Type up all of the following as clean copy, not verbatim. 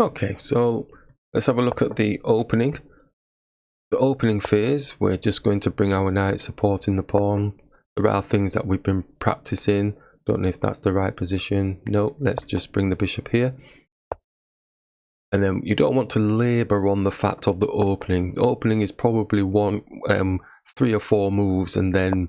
Okay, so let's have a look at the opening. The opening phase, we're just going to bring our knight supporting the pawn. There are things that we've been practicing. Don't know if that's the right position. No, let's just bring the bishop here. And then you don't want to labour on the fact of the opening. The opening is probably 3 or 4 moves, and then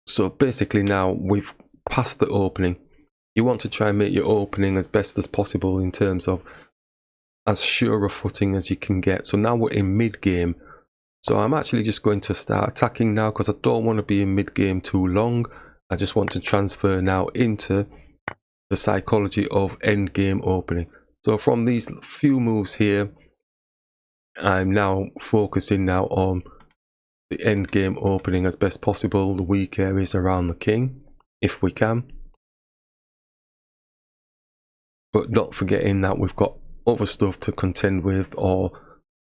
so basically now we've passed the opening. You want to try and make your opening as best as possible in terms of as sure a footing as you can get. So now we're in mid-game. So I'm actually just going to start attacking now because I don't want to be in mid-game too long. I just want to transfer now into the psychology of end-game opening. So from these few moves here, I'm now focusing now on the end-game opening as best possible. The weak areas around the king, if we can. But not forgetting that we've got other stuff to contend with, or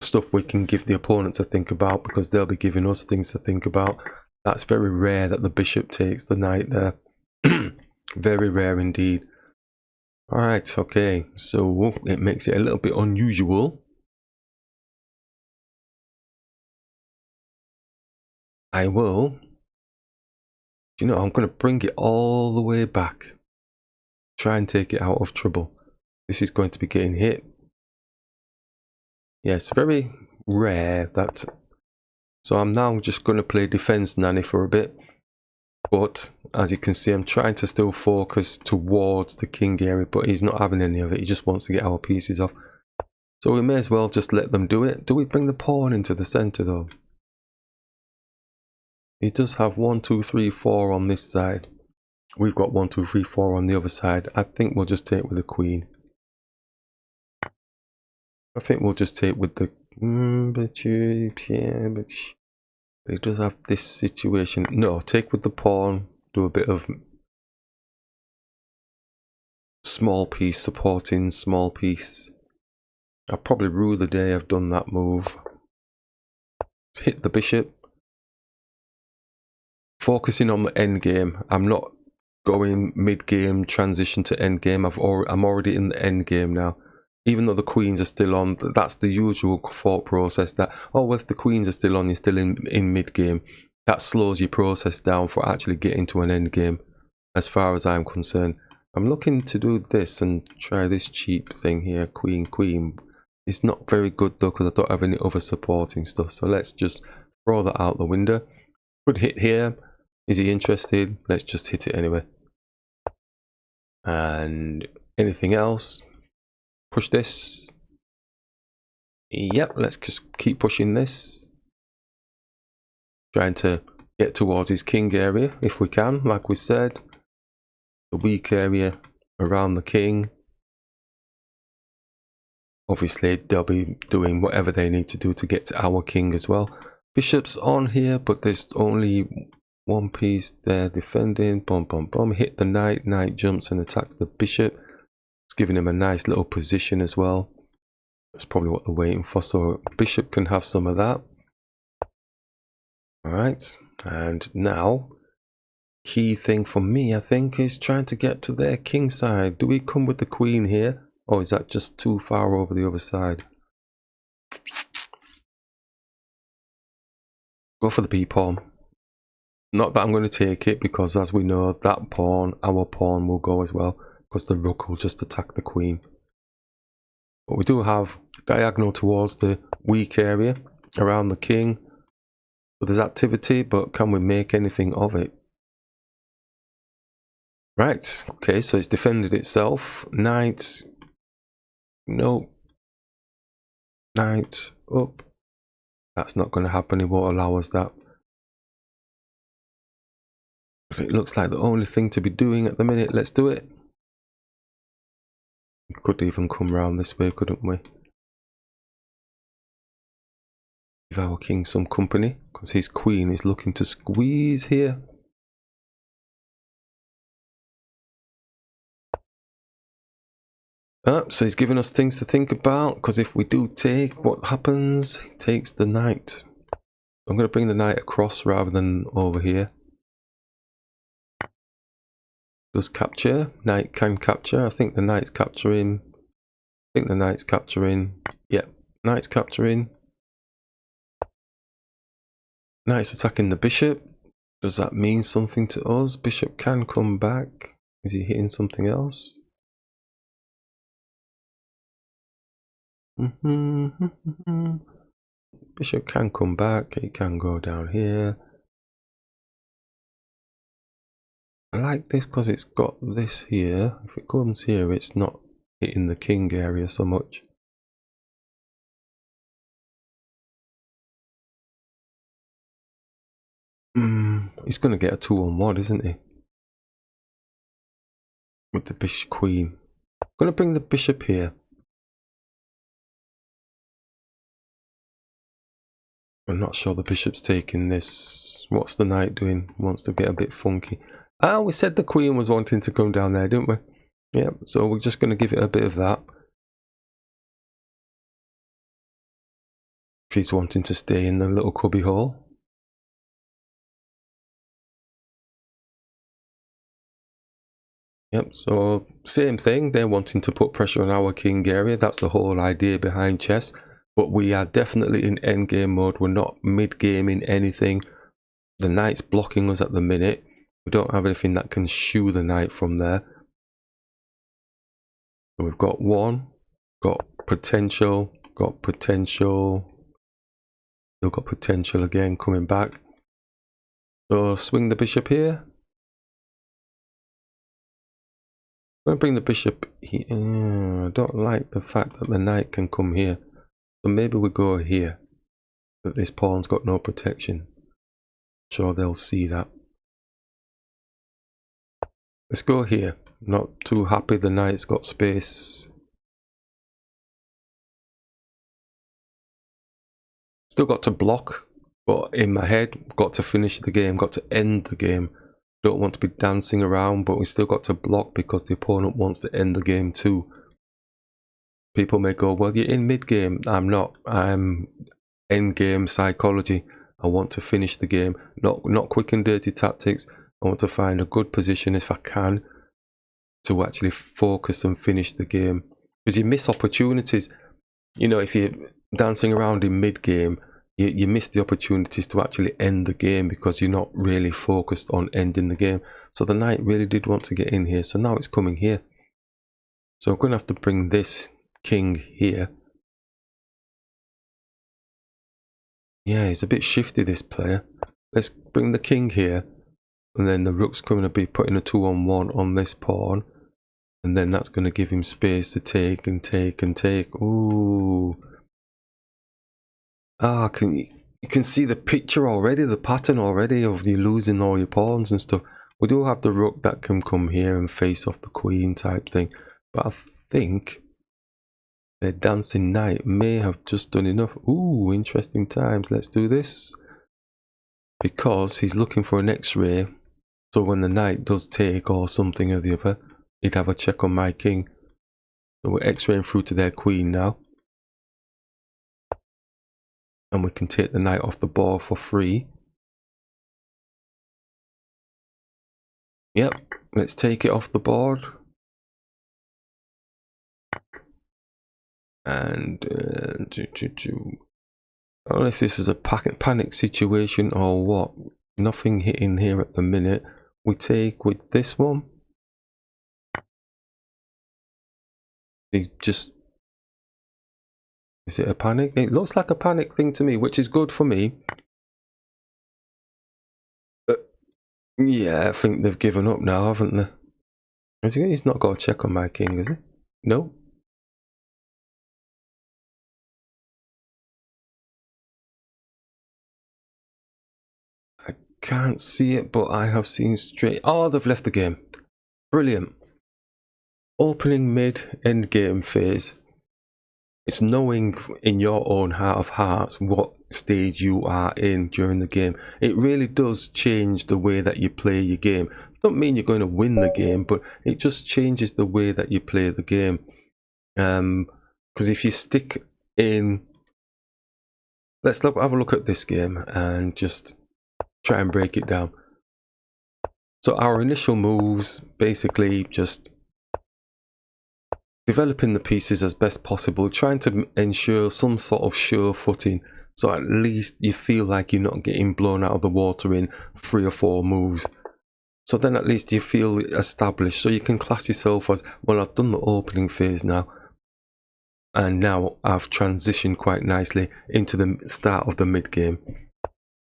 stuff we can give the opponent to think about, because they'll be giving us things to think about. That's very rare that the bishop takes the knight there. Very rare indeed. Alright, okay, so it makes it a little bit unusual. I will, you know, I'm going to bring it all the way back. Try and take it out of trouble. This is going to be getting hit. Yes, very rare that. So I'm now just going to play defense nanny for a bit. But as you can see, I'm trying to still focus towards the king area, but he's not having any of it. He just wants to get our pieces off. So we may as well just let them do it. Do we bring the pawn into the center though? He does have 1, 2, 3, 4 on this side. We've got 1, 2, 3, 4 on the other side. I think we'll just take with the queen. I think we'll just take with the... but he does have this situation. No, take with the pawn. Do a bit of small piece supporting small piece. I'll probably rue the day I've done that move. Let's hit the bishop. Focusing on the end game. I'm not going mid game transition to end game. I'm already in the end game now. Even though the queens are still on, that's the usual thought process that, oh, well, if the queens are still on, you're still in mid game. That slows your process down for actually getting to an end game, as far as I'm concerned. I'm looking to do this and try this cheap thing here, queen, queen. It's not very good though, because I don't have any other supporting stuff. So let's just throw that out the window. Good hit here. Is he interested? Let's just hit it anyway. And anything else? Push this. Yep, let's just keep pushing this. Trying to get towards his king area if we can, like we said. The weak area around the king. Obviously, they'll be doing whatever they need to do to get to our king as well. Bishop's on here, but there's only one piece there defending. Boom, boom, boom. Hit the knight. Knight jumps and attacks the bishop. It's giving him a nice little position as well. That's probably what they're waiting for. So bishop can have some of that. Alright. And now, key thing for me, I think, is trying to get to their king side. Do we come with the queen here? Or is that just too far over the other side? Go for the b-pawn. Not that I'm going to take it, because as we know, that pawn, our pawn, will go as well, because the rook will just attack the queen. But we do have diagonal towards the weak area around the king. So there's activity, but can we make anything of it? Right, okay, so it's defended itself. Knight. No. Knight up. That's not going to happen. It won't allow us that. It looks like the only thing to be doing at the minute. Let's do it. We could even come around this way, couldn't we? Give our king some company, because his queen is looking to squeeze here. So he's giving us things to think about, because if we do take, what happens? He takes the knight. I'm going to bring the knight across rather than over here. Does capture. Knight can capture. I think the knight's capturing. think the knight's capturing. Yep, knight's capturing. Knight's attacking the bishop. Does that mean something to us? Bishop can come back. Is he hitting something else? Bishop can come back. He can go down here. I like this because it's got this here. If it comes here, it's not hitting the king area so much. He's going to get a 2-on-1, isn't he? With the bishop queen. I'm going to bring the bishop here. I'm not sure the bishop's taking this. What's the knight doing? Wants to get a bit funky. Ah, we said the queen was wanting to come down there, didn't we? Yeah, so we're just going to give it a bit of that. If he's wanting to stay in the little cubby hole. Yep, so same thing. They're wanting to put pressure on our king area. That's the whole idea behind chess. But we are definitely in endgame mode. We're not mid-gaming anything. The knight's blocking us at the minute. We don't have anything that can shoo the knight from there. So we've got one, got potential, still got potential again coming back. So swing the bishop here. I'm going to bring the bishop here. I don't like the fact that the knight can come here. So maybe we go here. That this pawn's got no protection. Sure, they'll see that. Let's go here. Not too happy the knight's got space. Still got to block, but in my head, got to finish the game, got to end the game. Don't want to be dancing around, but we still got to block because the opponent wants to end the game too. People may go, well, you're in mid-game. I'm not. I'm end-game psychology. I want to finish the game, not quick and dirty tactics. I want to find a good position if I can to actually focus and finish the game. Because you miss opportunities. You know, if you're dancing around in mid-game, you miss the opportunities to actually end the game because you're not really focused on ending the game. So the knight really did want to get in here. So now it's coming here. So I'm going to have to bring this king here. Yeah, he's a bit shifty, this player. Let's bring the king here. And then the rook's going to be putting a 2-on-1 on this pawn. And then that's going to give him space to take and take and take. Ooh. Ah, you can see the picture already, the pattern already of you losing all your pawns and stuff. We do have the rook that can come here and face off the queen type thing. But I think their dancing knight may have just done enough. Ooh, interesting times. Let's do this. Because he's looking for an X-ray. So when the knight does take or something or the other, he'd have a check on my king. So we're X-raying through to their queen now. And we can take the knight off the board for free. Yep, let's take it off the board. And I don't know if this is a panic situation or what. Nothing hitting here at the minute. We take with this one. Is it a panic? It looks like a panic thing to me, which is good for me. Yeah, I think they've given up now, haven't they? He's not got a check on my king, is he? No. I can't see it, but I have seen straight. Oh, they've left the game. Brilliant. Opening mid end game phase. It's knowing in your own heart of hearts what stage you are in during the game. It really does change the way that you play your game. Don't mean you're going to win the game, but it just changes the way that you play the game. Because if you stick in, let's have a look at this game and just try and break it down. So our initial moves basically just developing the pieces as best possible, trying to ensure some sort of sure footing, so at least you feel like you're not getting blown out of the water in 3 or 4 moves. So then at least you feel established, so you can class yourself as, well, I've done the opening phase now, and now I've transitioned quite nicely into the start of the mid game.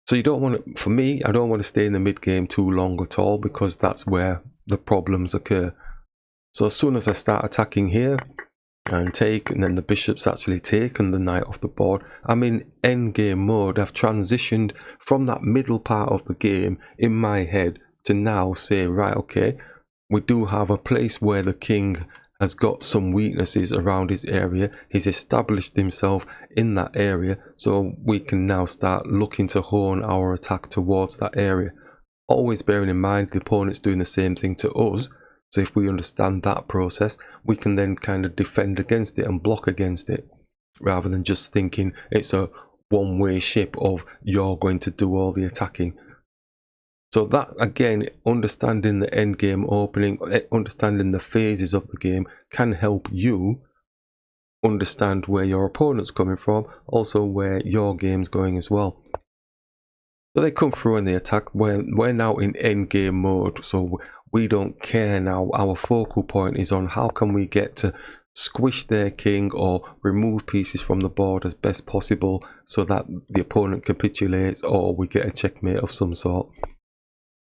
So you don't want to, for me, I don't want to stay in the mid game too long at all, because that's where the problems occur. So as soon as I start attacking here and take, and then the bishop's actually taken the knight off the board, I'm in end game mode. I've transitioned from that middle part of the game in my head to now say, right, okay, we do have a place where the king has got some weaknesses around his area. He's established himself in that area, so we can now start looking to hone our attack towards that area. Always bearing in mind the opponent's doing the same thing to us. So if we understand that process, we can then kind of defend against it and block against it, rather than just thinking it's a one-way ship of you're going to do all the attacking. So that, again, understanding the end game opening, understanding the phases of the game can help you understand where your opponent's coming from, also where your game's going as well. So they come through and they attack. We're now in end game mode, so we don't care now. Our focal point is on how can we get to squish their king or remove pieces from the board as best possible, so that the opponent capitulates or we get a checkmate of some sort.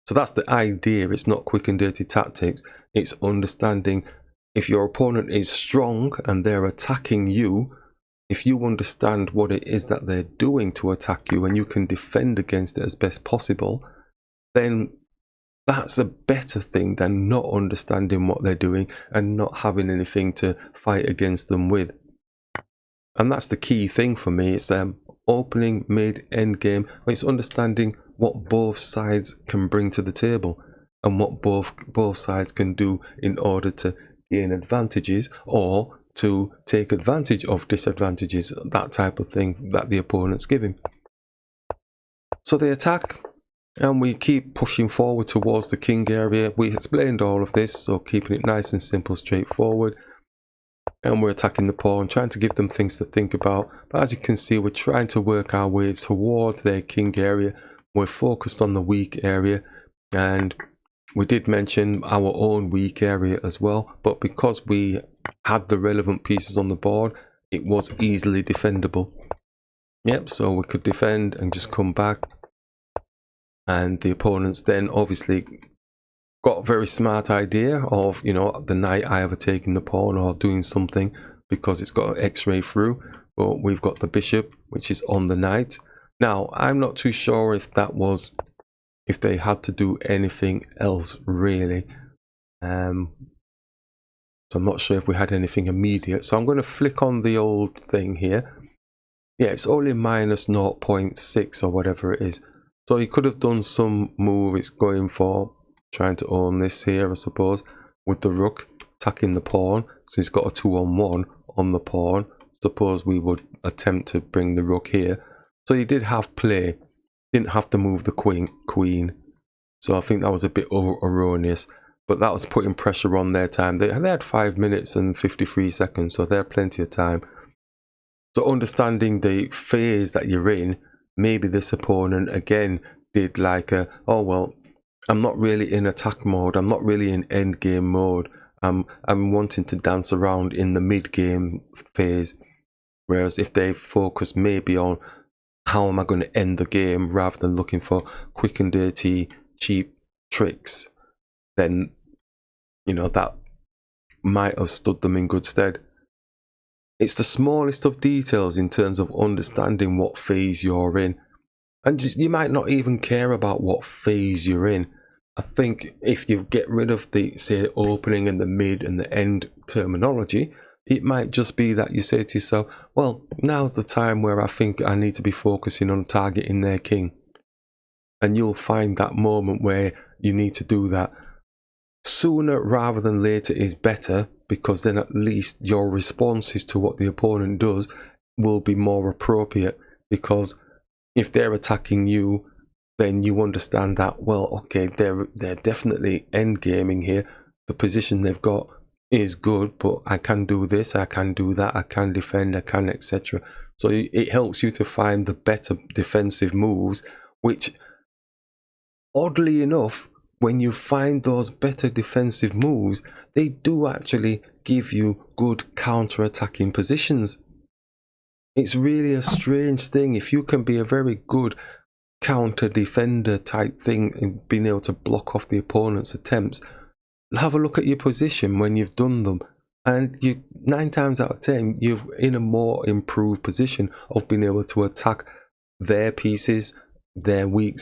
So that's the idea. It's not quick and dirty tactics. It's understanding if your opponent is strong and they're attacking you, if you understand what it is that they're doing to attack you and you can defend against it as best possible, then that's a better thing than not understanding what they're doing and not having anything to fight against them with. And that's the key thing for me. It's opening, mid, end game. It's understanding what both sides can bring to the table and what both sides can do in order to gain advantages or to take advantage of disadvantages, that type of thing that the opponent's giving. So they attack and we keep pushing forward towards the king area. We explained all of this, so keeping it nice and simple, straightforward. And we're attacking the pawn, trying to give them things to think about. But as you can see, we're trying to work our way towards their king area. We're focused on the weak area, and we did mention our own weak area as well, but because we had the relevant pieces on the board, it was easily defendable. Yep, so we could defend and just come back, and the opponents then obviously got a very smart idea of, you know, the knight either taking the pawn or doing something because it's got an x-ray through, but we've got the bishop which is on the knight. Now I'm not too sure if that was, if they had to do anything else really, so I'm not sure if we had anything immediate. So I'm going to flick on the old thing here. Yeah, it's only minus 0.6 or whatever it is. So he could have done some move. It's going for trying to own this here, I suppose, with the rook attacking the pawn. So he's got a 2-on-1 on the pawn. Suppose we would attempt to bring the rook here. So he did have play. Didn't have to move the queen. So I think that was a bit erroneous. But that was putting pressure on their time. They had 5 minutes and 53 seconds, so they had plenty of time. So understanding the phase that you're in, maybe this opponent again did like a, oh well, I'm not really in attack mode, I'm not really in end game mode, I'm wanting to dance around in the mid game phase. Whereas if they focus maybe on how am I going to end the game rather than looking for quick and dirty cheap tricks, then you know that might have stood them in good stead. It's the smallest of details in terms of understanding what phase you're in, and you might not even care about what phase you're in. I think if you get rid of the, say, opening and the mid and the end terminology, it might just be that you say to yourself, well, now's the time where I think I need to be focusing on targeting their king. And you'll find that moment where you need to do that. Sooner rather than later is better, because then at least your responses to what the opponent does will be more appropriate. Because if they're attacking you, then you understand that, well, okay, they're definitely end gaming here. The position they've got is good, but I can do this, I can do that, I can defend, I can, etc. So it helps you to find the better defensive moves, which, oddly enough, when you find those better defensive moves, they do actually give you good counter-attacking positions. It's really a strange thing. If you can be a very good counter defender type thing and being able to block off the opponent's attempts, have a look at your position when you've done them, and you 9 times out of 10 you're in a more improved position of being able to attack their pieces, their weak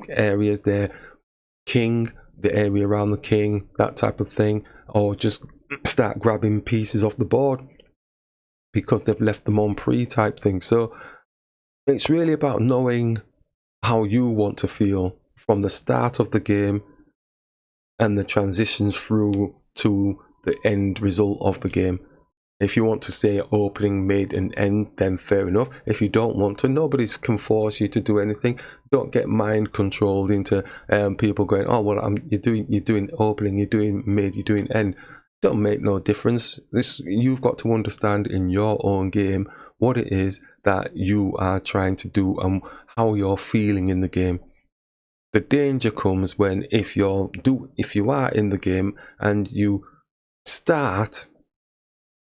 areas, their king, the area around the king, that type of thing, or just start grabbing pieces off the board because they've left them on pre type thing. So it's really about knowing how you want to feel from the start of the game and the transitions through to the end result of the game. If you want to say opening, mid and end, then fair enough. If you don't want to, nobody can force you to do anything. Don't get mind controlled into people going, oh well, you're doing opening, you're doing mid, you're doing end. Don't make no difference. You've got to understand in your own game what it is that you are trying to do and how you're feeling in the game. The danger comes when if you are in the game and you start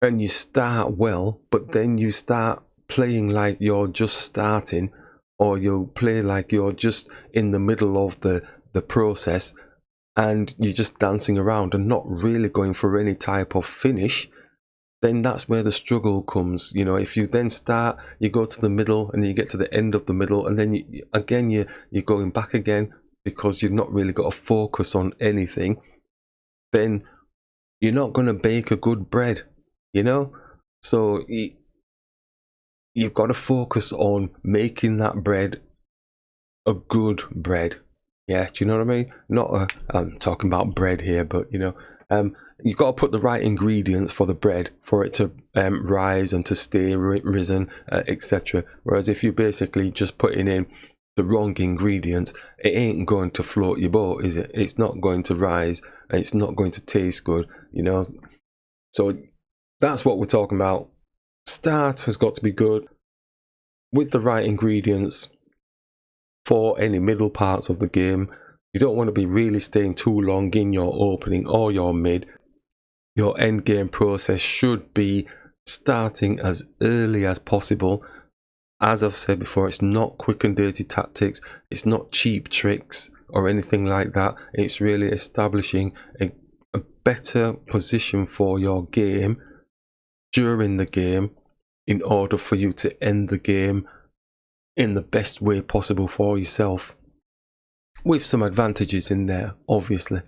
well, but then you start playing like you're just starting, or you play like you're just in the middle of the process, and you're just dancing around and not really going for any type of finish, then that's where the struggle comes. You know, if you then start, you go to the middle and then you get to the end of the middle, and then you're going back again because you've not really got a focus on anything, then you're not going to bake a good bread, you know? So you've got to focus on making that bread a good bread. Yeah, do you know what I mean? I'm talking about bread here, but you know, you've got to put the right ingredients for the bread for it to rise and to stay risen, etc. Whereas if you're basically just putting in the wrong ingredients, it ain't going to float your boat, is it? It's not going to rise and it's not going to taste good, you know? So that's what we're talking about. Start has got to be good with the right ingredients for any middle parts of the game. You don't want to be really staying too long in your opening or your mid. Your end game process should be starting as early as possible. As I've said before, it's not quick and dirty tactics, it's not cheap tricks or anything like that. It's really establishing a better position for your game during the game in order for you to end the game in the best way possible for yourself, with some advantages in there, obviously.